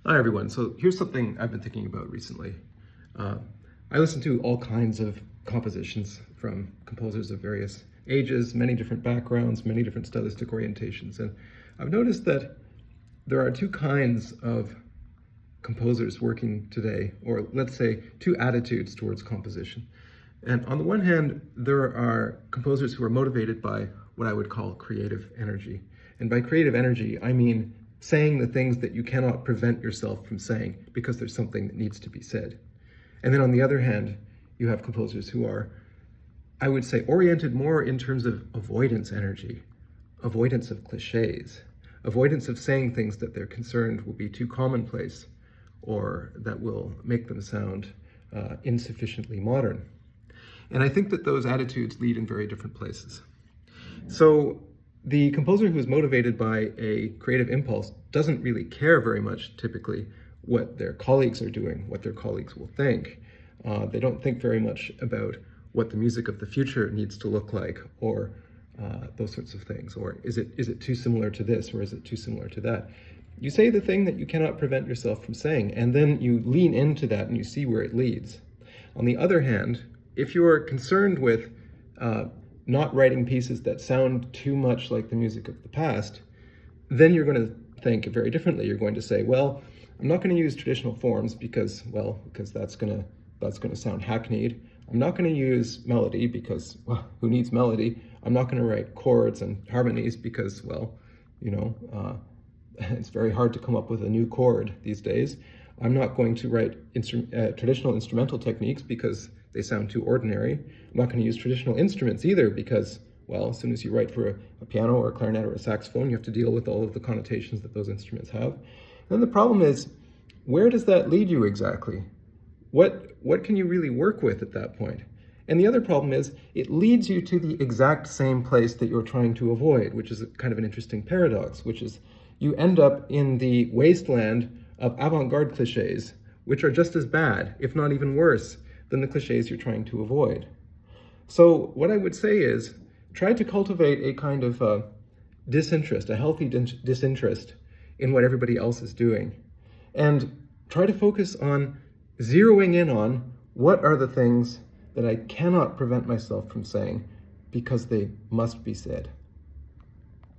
Hi everyone. So here's something I've been thinking about recently. Uh, I listen to all kinds of compositions from composers of various ages, many different backgrounds, many different stylistic orientations, and I've noticed that there are two kinds of composers working today, or let's say two attitudes towards composition. And on the one hand, there are composers who are motivated by what I would call creative energy. And by creative energy, I mean saying the things that you cannot prevent yourself from saying because there's something that needs to be said. And then on the other hand, you have composers who are, I would say, oriented more in terms of avoidance energy, avoidance of cliches, avoidance of saying things that they're concerned will be too commonplace or that will make them sound insufficiently modern. And I think that those attitudes lead in very different places. So the composer who is motivated by a creative impulse doesn't really care very much, typically, what their colleagues are doing, what their colleagues will think. They don't think very much about what the music of the future needs to look like, or those sorts of things. Or is it too similar to this, or is it too similar to that? You say the thing that you cannot prevent yourself from saying, and then you lean into that and you see where it leads. On the other hand, if you're concerned with not writing pieces that sound too much like the music of the past, then you're going to think very differently. You're going to say, well, I'm not going to use traditional forms because that's going to sound hackneyed. I'm not going to use melody because, well, who needs melody? I'm not going to write chords and harmonies because, well, it's very hard to come up with a new chord these days. I'm not going to write traditional instrumental techniques because they sound too ordinary. I'm not going to use traditional instruments either because, well, as soon as you write for a piano or a clarinet or a saxophone, you have to deal with all of the connotations that those instruments have. And then the problem is, where does that lead you exactly? What can you really work with at that point? And the other problem is, it leads you to the exact same place that you're trying to avoid, which is kind of an interesting paradox, which is you end up in the wasteland of avant-garde cliches, which are just as bad, if not even worse, than the cliches you're trying to avoid. So what I would say is, try to cultivate a kind of disinterest, a healthy disinterest in what everybody else is doing. And try to focus on zeroing in on what are the things that I cannot prevent myself from saying because they must be said.